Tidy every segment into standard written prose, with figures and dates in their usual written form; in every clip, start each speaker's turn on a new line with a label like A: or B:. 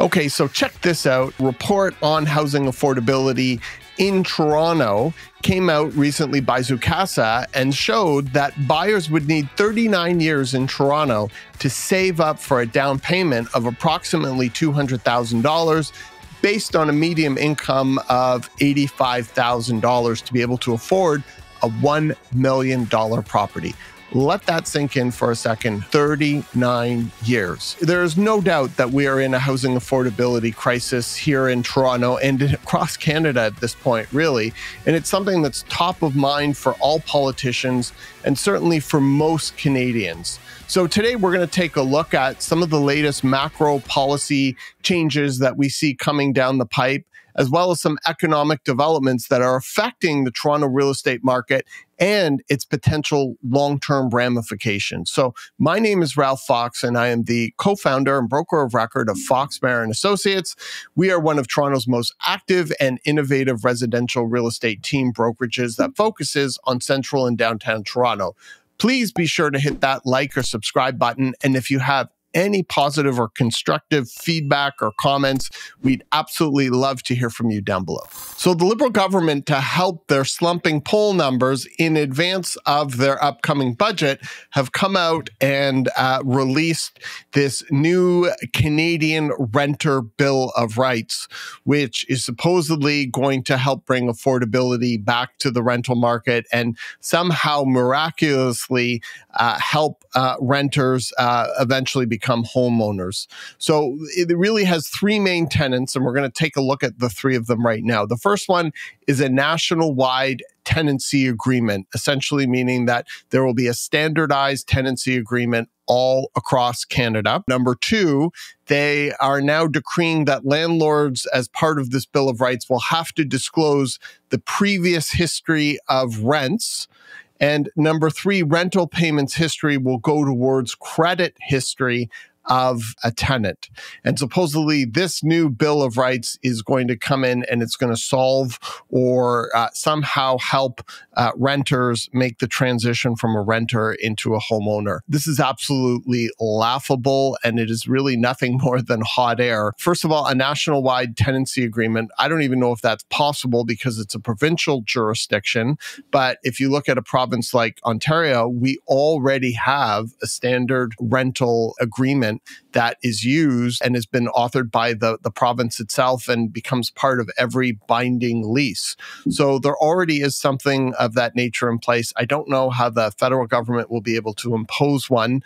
A: Okay, so check this out. Report on housing affordability in Toronto came out recently by Zoocasa and showed that buyers would need 39 years in Toronto to save up for a down payment of approximately $200,000 based on a median income of $85,000 to be able to afford a $1 million property. Let that sink in for a second. 39 years. There is no doubt that we are in a housing affordability crisis here in Toronto and across Canada at this point, really. And it's something that's top of mind for all politicians and certainly for most Canadians. So today we're going to take a look at some of the latest macro policy changes that we see coming down the pipe, as well as some economic developments that are affecting the Toronto real estate market and its potential long-term ramifications. So my name is Ralph Fox, and I am the co-founder and broker of record of Fox, Marin Associates. We are one of Toronto's most active and innovative residential real estate team brokerages that focuses on central and downtown Toronto. Please be sure to hit that like or subscribe button. And if you have any positive or constructive feedback or comments, we'd absolutely love to hear from you down below. So the Liberal government, to help their slumping poll numbers in advance of their upcoming budget, have come out and released this new Canadian Renter Bill of Rights, which is supposedly going to help bring affordability back to the rental market and somehow miraculously help renters eventually become homeowners. So it really has three main tenets, and we're going to take a look at the three of them right now. The first one is a national-wide tenancy agreement, essentially meaning that there will be a standardized tenancy agreement all across Canada. Number two, they are now decreeing that landlords, as part of this Bill of Rights, will have to disclose the previous history of rents. And number three, rental payments history will go towards credit history of a tenant. And supposedly this new Bill of Rights is going to come in and it's going to solve or somehow help renters make the transition from a renter into a homeowner. This is absolutely laughable, and it is really nothing more than hot air. First of all, a national-wide tenancy agreement, I don't even know if that's possible because it's a provincial jurisdiction. But if you look at a province like Ontario, we already have a standard rental agreement that is used and has been authored by the province itself and becomes part of every binding lease. So there already is something of that nature in place. I don't know how the federal government will be able to impose one,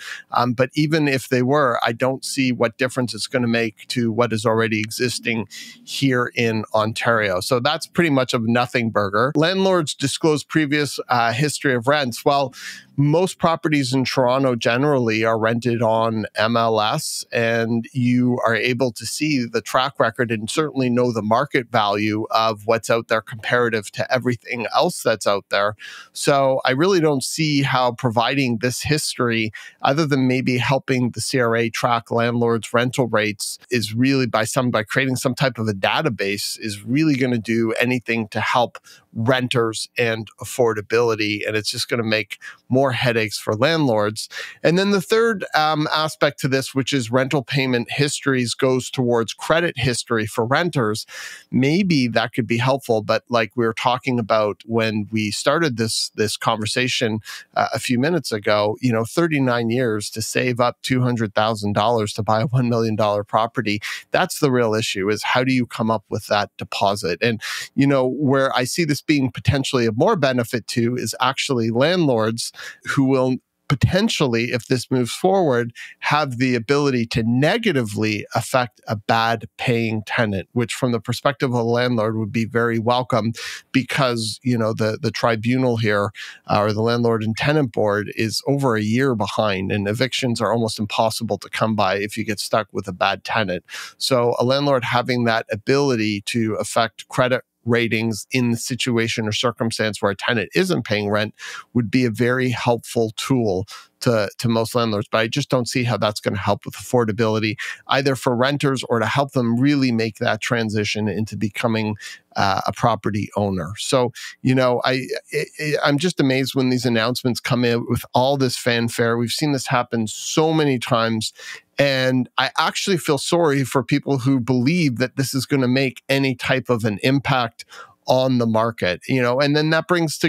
A: but even if they were, I don't see what difference it's going to make to what is already existing here in Ontario. So that's pretty much a nothing burger. Landlords disclose previous history of rents. Well, most properties in Toronto generally are rented on MLS, and you are able to see the track record and certainly know the market value of what's out there comparative to everything else that's out there. So I really don't see how providing this history, other than maybe helping the CRA track landlords' rental rates, is really by creating some type of a database, is really going to do anything to help renters and affordability. And it's just going to make more headaches for landlords. And then the third aspect to this, which is rental payment histories, goes towards credit history for renters. Maybe that could be helpful, but like we were talking about when we started this conversation a few minutes ago, 39 years to save up $200,000 to buy a $1 million property. That's the real issue, is how do you come up with that deposit? And, where I see this being potentially of more benefit to is actually landlords who will potentially, if this moves forward, have the ability to negatively affect a bad paying tenant, which from the perspective of a landlord would be very welcome because, the tribunal here, or the landlord and tenant board, is over a year behind, and evictions are almost impossible to come by if you get stuck with a bad tenant. So a landlord having that ability to affect credit ratings in the situation or circumstance where a tenant isn't paying rent would be a very helpful tool to most landlords. But I just don't see how that's going to help with affordability, either for renters or to help them really make that transition into becoming a property owner. So, I'm just amazed when these announcements come in with all this fanfare. We've seen this happen so many times, And I actually feel sorry for people who believe that this is going to make any type of an impact on the market, and then that brings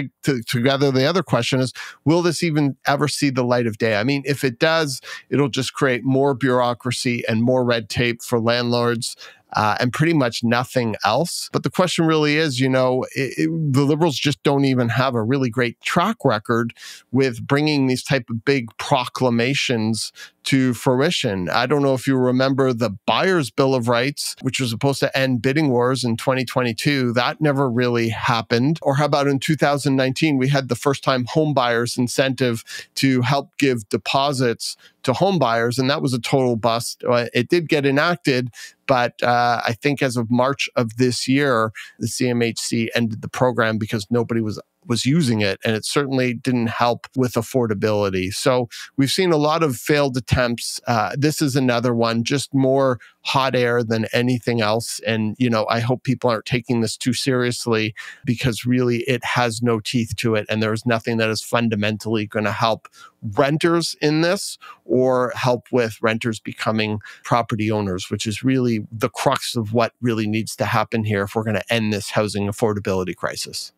A: together the other question is, will this even ever see the light of day? I mean, if it does, it'll just create more bureaucracy and more red tape for landlords. And pretty much nothing else. But the question really is, the Liberals just don't even have a really great track record with bringing these type of big proclamations to fruition. I don't know if you remember the Buyer's Bill of Rights, which was supposed to end bidding wars in 2022. That never really happened. Or how about in 2019, we had the first-time home buyers incentive to help give deposits to home buyers, and that was a total bust. It did get enacted, but I think as of March of this year, the CMHC ended the program because nobody was using it, and it certainly didn't help with affordability. So we've seen a lot of failed attempts. This is another one, just more hot air than anything else. And, I hope people aren't taking this too seriously, because really it has no teeth to it, and there's nothing that is fundamentally going to help renters in this or help with renters becoming property owners, which is really the crux of what really needs to happen here if we're going to end this housing affordability crisis.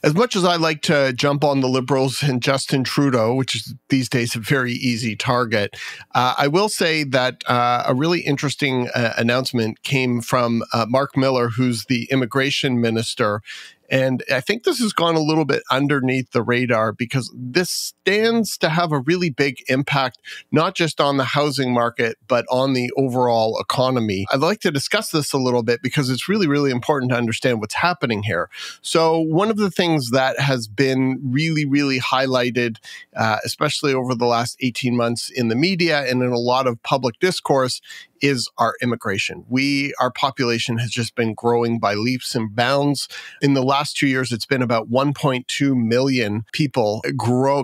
A: As much as I like to jump on the Liberals and Justin Trudeau, which is these days a very easy target, I will say that a really interesting announcement came from Mark Miller, who's the immigration minister. And I think this has gone a little bit underneath the radar, because this stands to have a really big impact, not just on the housing market, but on the overall economy. I'd like to discuss this a little bit because it's really, really important to understand what's happening here. So one of the things that has been really, really highlighted, especially over the last 18 months in the media and in a lot of public discourse, is our immigration. Our population has just been growing by leaps and bounds. In the last 2 years, it's been about 1.2 million people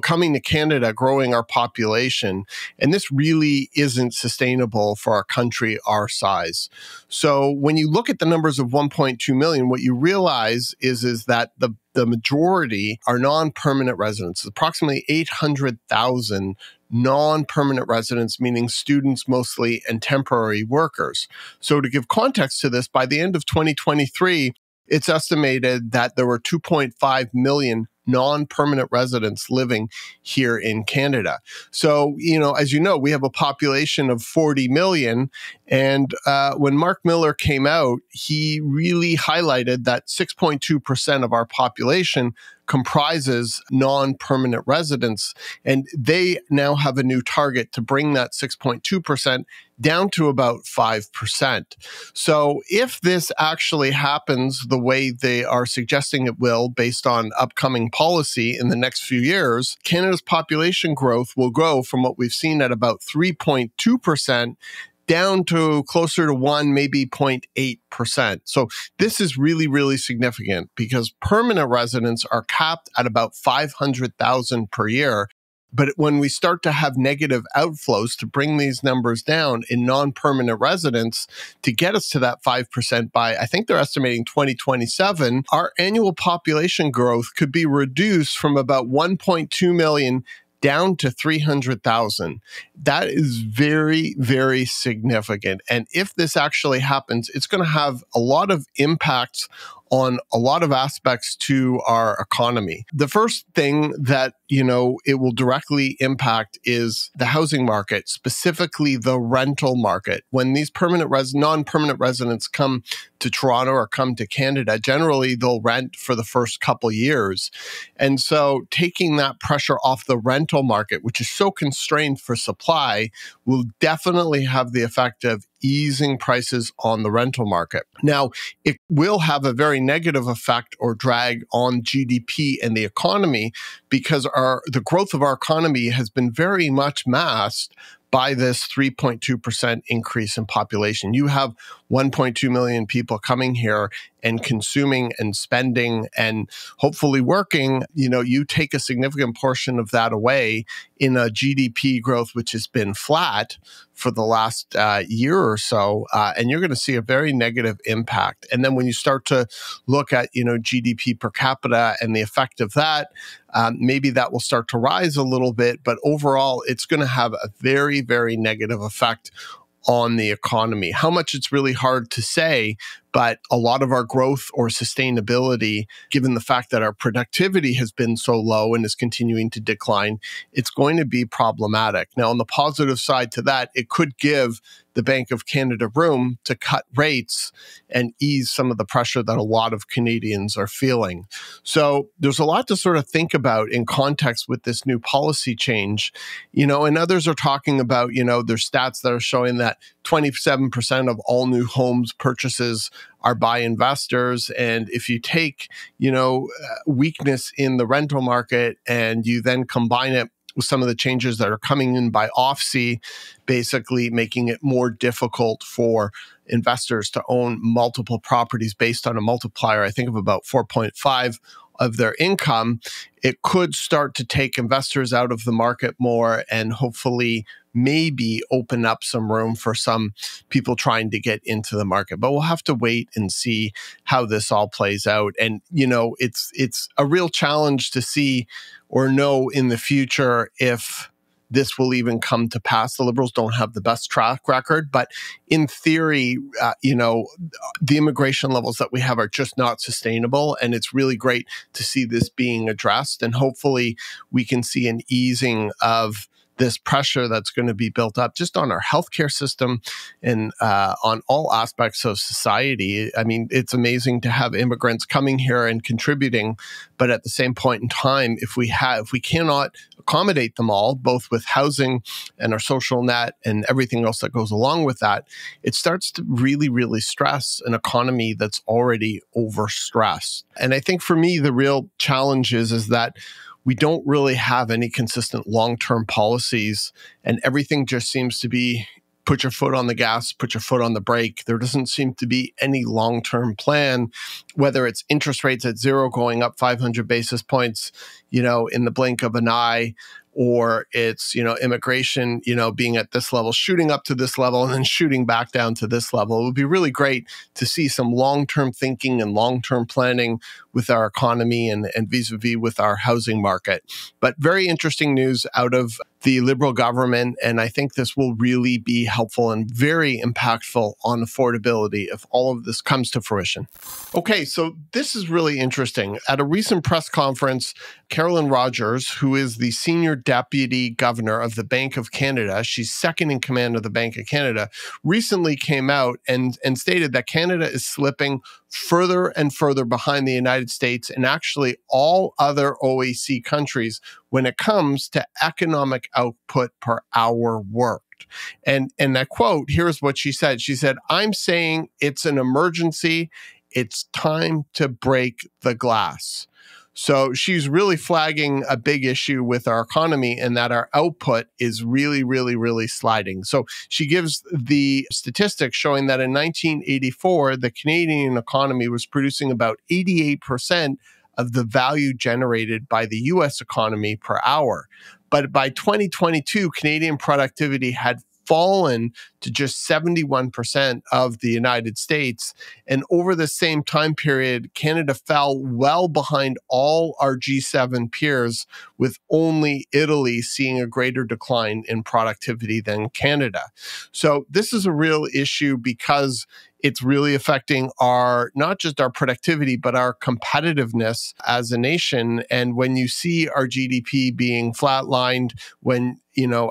A: coming to Canada, growing our population. And this really isn't sustainable for a country our size. So when you look at the numbers of 1.2 million, what you realize is that the majority are non-permanent residents, approximately 800,000 non-permanent residents, meaning students mostly and temporary workers. So to give context to this, by the end of 2023, it's estimated that there were 2.5 million non-permanent residents living here in Canada. So, as you know, we have a population of 40 million. And when Mark Miller came out, he really highlighted that 6.2% of our population comprises non-permanent residents. And they now have a new target to bring that 6.2% down to about 5%. So if this actually happens the way they are suggesting it will, based on upcoming policy in the next few years, Canada's population growth will grow from what we've seen at about 3.2% down to closer to 1, maybe 0.8%. So this is really, really significant, because permanent residents are capped at about 500,000 per year. But when we start to have negative outflows to bring these numbers down in non-permanent residents to get us to that 5% by, I think they're estimating 2027, our annual population growth could be reduced from about 1.2 million down to 300,000. That is very, very significant. And if this actually happens, it's going to have a lot of impacts on a lot of aspects to our economy. The first thing that, it will directly impact is the housing market, specifically the rental market. When these non-permanent residents come to Toronto or come to Canada, generally they'll rent for the first couple years. And so taking that pressure off the rental market, which is so constrained for supply, will definitely have the effect of easing prices on the rental market. Now, it will have a very negative effect or drag on GDP and the economy, because the growth of our economy has been very much masked by this 3.2% increase in population. You have 1.2 million people coming here, and consuming and spending and hopefully working, you take a significant portion of that away in a GDP growth which has been flat for the last year or so, and you're going to see a very negative impact. And then when you start to look at GDP per capita and the effect of that, maybe that will start to rise a little bit, but overall it's going to have a very, very negative effect on the economy. How much, it's really hard to say, but a lot of our growth or sustainability, given the fact that our productivity has been so low and is continuing to decline, it's going to be problematic. Now, on the positive side to that, it could give the Bank of Canada room to cut rates and ease some of the pressure that a lot of Canadians are feeling. So there's a lot to sort of think about in context with this new policy change, and others are talking about, there's stats that are showing that 27% of all new homes purchases are by investors. And if you take, weakness in the rental market and you then combine it with some of the changes that are coming in by OFC, basically making it more difficult for investors to own multiple properties based on a multiplier, I think of about 4.5 of their income, it could start to take investors out of the market more and hopefully maybe open up some room for some people trying to get into the market. But we'll have to wait and see how this all plays out. And, it's a real challenge to see or know in the future if this will even come to pass. The Liberals don't have the best track record, but in theory, the immigration levels that we have are just not sustainable. And it's really great to see this being addressed. And hopefully we can see an easing of this pressure that's going to be built up just on our healthcare system and on all aspects of society. I mean, it's amazing to have immigrants coming here and contributing, but at the same point in time, if we cannot accommodate them all, both with housing and our social net and everything else that goes along with that, it starts to really, really stress an economy that's already overstressed. And I think for me, the real challenge is that we don't really have any consistent long-term policies, and everything just seems to be put your foot on the gas, put your foot on the brake. There doesn't seem to be any long-term plan, whether it's interest rates at zero going up 500 basis points, in the blink of an eye, or it's, immigration, being at this level, shooting up to this level and then shooting back down to this level. It would be really great to see some long-term thinking and long-term planning with our economy and vis-a-vis with our housing market. But very interesting news out of the Liberal government, and I think this will really be helpful and very impactful on affordability if all of this comes to fruition. Okay, so this is really interesting. At a recent press conference, Carolyn Rogers, who is the Senior Deputy Governor of the Bank of Canada, she's second in command of the Bank of Canada, recently came out and stated that Canada is slipping further and further behind the United States and actually all other OAC countries when it comes to economic output per hour worked. And I quote, here's what she said. She said, "I'm saying it's an emergency. It's time to break the glass." So she's really flagging a big issue with our economy and that our output is really, really, really sliding. So she gives the statistics showing that in 1984, the Canadian economy was producing about 88% of the value generated by the US economy per hour. But by 2022, Canadian productivity had fallen to just 71% of the United States. And over the same time period, Canada fell well behind all our G7 peers, with only Italy seeing a greater decline in productivity than Canada. So this is a real issue because it's really affecting not just our productivity, but our competitiveness as a nation. And when you see our GDP being flatlined, when,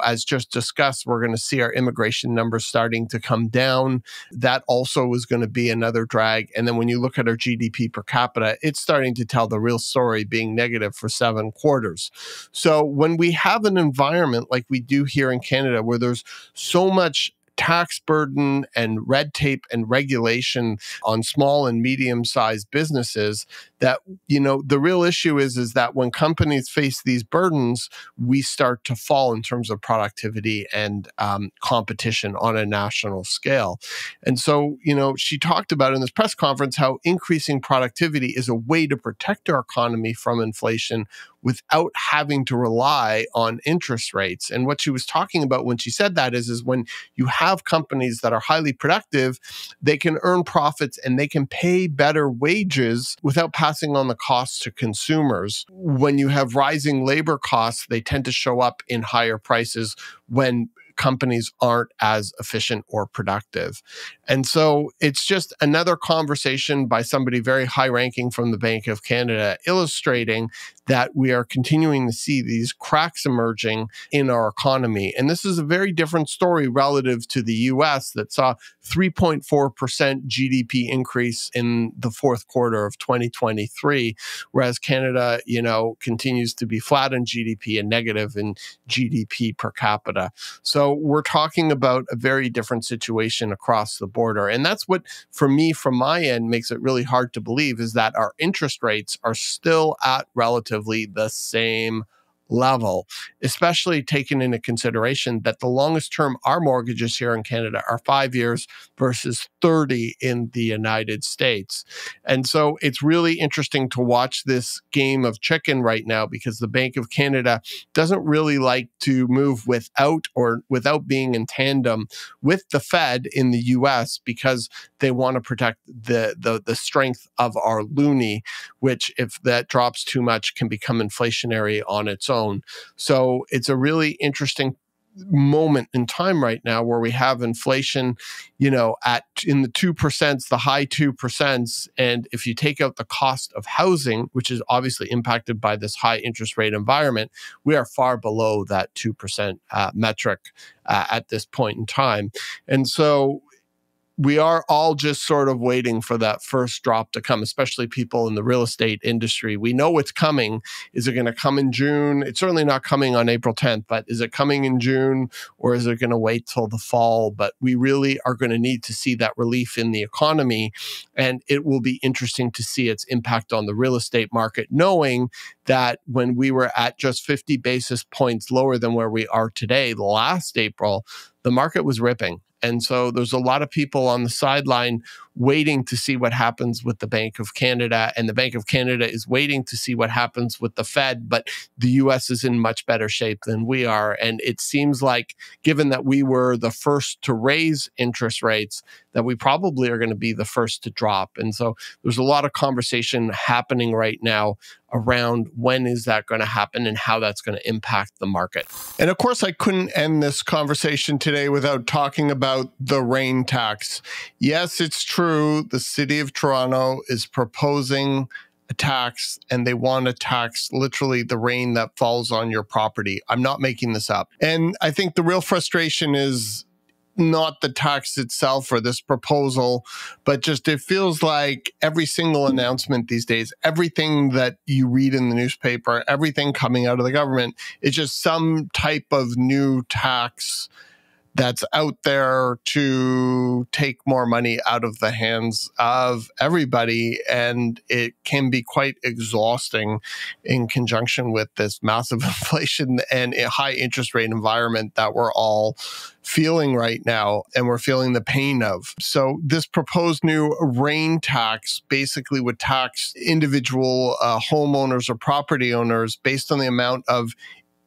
A: as just discussed, we're going to see our immigration numbers starting to come down, that also is going to be another drag. And then when you look at our GDP per capita, it's starting to tell the real story, being negative for 7 quarters. So when we have an environment like we do here in Canada, where there's so much tax burden and red tape and regulation on small and medium-sized businesses that, the real issue is that when companies face these burdens, we start to fall in terms of productivity and competition on a national scale. And so, she talked about in this press conference how increasing productivity is a way to protect our economy from inflation without having to rely on interest rates. And what she was talking about when she said that is when you have companies that are highly productive, they can earn profits and they can pay better wages without passing on the costs to consumers. When you have rising labor costs, they tend to show up in higher prices when companies aren't as efficient or productive. And so it's just another conversation by somebody very high ranking from the Bank of Canada illustrating that we are continuing to see these cracks emerging in our economy. And this is a very different story relative to the US that saw 3.4% GDP increase in the fourth quarter of 2023, whereas Canada, continues to be flat in GDP and negative in GDP per capita. So we're talking about a very different situation across the border. And that's what, for me, from my end, makes it really hard to believe is that our interest rates are still at relatively the same level, especially taking into consideration that the longest term our mortgages here in Canada are 5 years versus 30 in the United States. And so it's really interesting to watch this game of chicken right now because the Bank of Canada doesn't really like to move without being in tandem with the Fed in the US because they want to protect the strength of our loonie, which if that drops too much can become inflationary on its own. So it's a really interesting moment in time right now where we have inflation, in the 2%, the high 2%. And if you take out the cost of housing, which is obviously impacted by this high interest rate environment, we are far below that 2% metric at this point in time. And so we are all just sort of waiting for that first drop to come, especially people in the real estate industry. We know it's coming. Is it going to come in June? It's certainly not coming on April 10th, but is it coming in June or is it going to wait till the fall? But we really are going to need to see that relief in the economy. And it will be interesting to see its impact on the real estate market, knowing that when we were at just 50 basis points lower than where we are today, last April, the market was ripping. And so there's a lot of people on the sideline waiting to see what happens with the Bank of Canada. And the Bank of Canada is waiting to see what happens with the Fed. But the US is in much better shape than we are. And it seems like, given that we were the first to raise interest rates, that we probably are going to be the first to drop. And so there's a lot of conversation happening right now around when is that going to happen and how that's going to impact the market. And of course, I couldn't end this conversation today without talking about the rain tax. Yes, it's true. The city of Toronto is proposing a tax, and they want to tax literally the rain that falls on your property. I'm not making this up. And I think the real frustration is not the tax itself or this proposal, but just it feels like every single announcement these days, everything that you read in the newspaper, everything coming out of the government, is just some type of new tax that's out there to take more money out of the hands of everybody. And it can be quite exhausting in conjunction with this massive inflation and a high interest rate environment that we're all feeling right now and we're feeling the pain of. So this proposed new rain tax basically would tax individual homeowners or property owners based on the amount of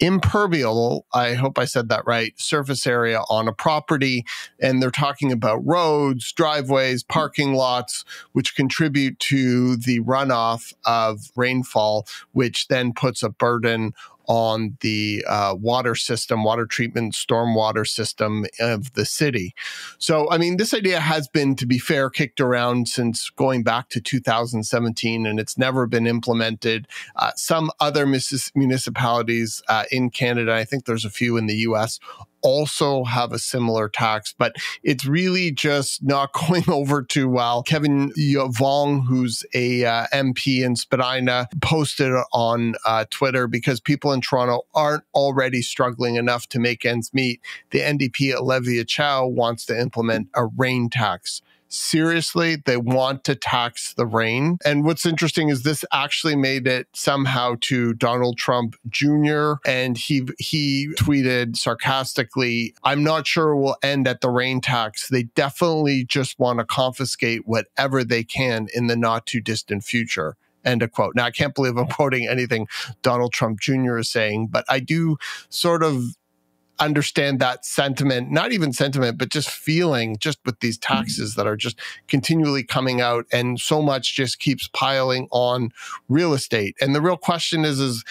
A: impermeable, I hope I said that right, surface area on a property. And they're talking about roads, driveways, parking lots, which contribute to the runoff of rainfall, which then puts a burden on the water system, water treatment, stormwater system of the city. So, I mean, this idea has been, to be fair, kicked around since going back to 2017, and it's never been implemented. Some other municipalities in Canada, I think there's a few in the US, also have a similar tax, but it's really just not going over too well. Kevin Yvong, who's a MP in Spadina, posted on Twitter, because people in Toronto aren't already struggling enough to make ends meet. The NDP Olivia Chow wants to implement a rain tax. Seriously, they want to tax the rain. And what's interesting is this actually made it somehow to Donald Trump Jr. And he tweeted sarcastically, "I'm not sure we'll end at the rain tax. They definitely just want to confiscate whatever they can in the not too distant future." End of quote. Now, I can't believe I'm quoting anything Donald Trump Jr. is saying, but I do sort of understand that sentiment, not even sentiment, but just feeling, just with these taxes that are just continually coming out, and so much just keeps piling on real estate. And the real question is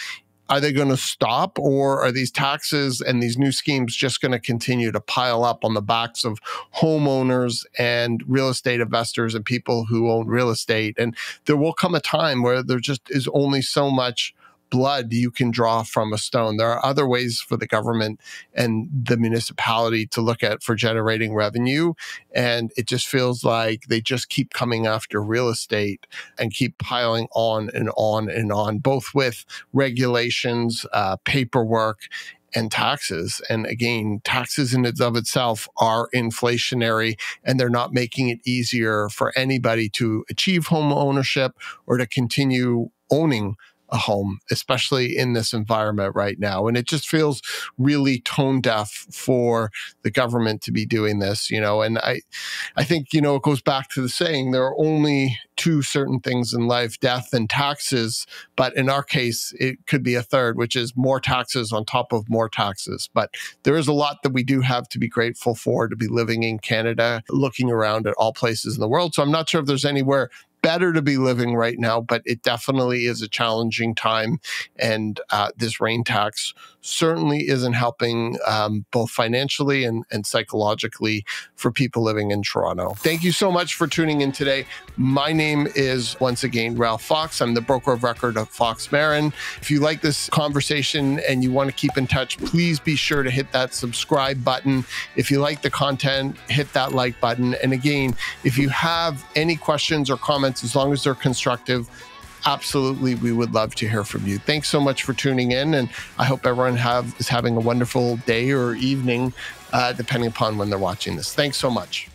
A: are they going to stop, or are these taxes and these new schemes just going to continue to pile up on the backs of homeowners and real estate investors and people who own real estate? And there will come a time where there just is only so much blood you can draw from a stone. There are other ways for the government and the municipality to look at for generating revenue. And it just feels like they just keep coming after real estate and keep piling on and on and on, both with regulations, paperwork, and taxes. And again, taxes in and of itself are inflationary, and they're not making it easier for anybody to achieve home ownership or to continue owning a home, especially in this environment right now. And it just feels really tone deaf for the government to be doing this, and I think, it goes back to the saying, there are only two certain things in life, death and taxes. But in our case, it could be a third, which is more taxes on top of more taxes. But there is a lot that we do have to be grateful for, to be living in Canada, looking around at all places in the world. So I'm not sure if there's anywhere better to be living right now, but it definitely is a challenging time. And this rain tax certainly isn't helping both financially and psychologically for people living in Toronto. Thank you so much for tuning in today. My name is, once again, Ralph Fox. I'm the broker of record of Fox Marin. If you like this conversation and you want to keep in touch, please be sure to hit that subscribe button. If you like the content, hit that like button. And again, if you have any questions or comments, as long as they're constructive, absolutely, we would love to hear from you. Thanks so much for tuning in, and I hope everyone is having a wonderful day or evening, depending upon when they're watching this. Thanks so much.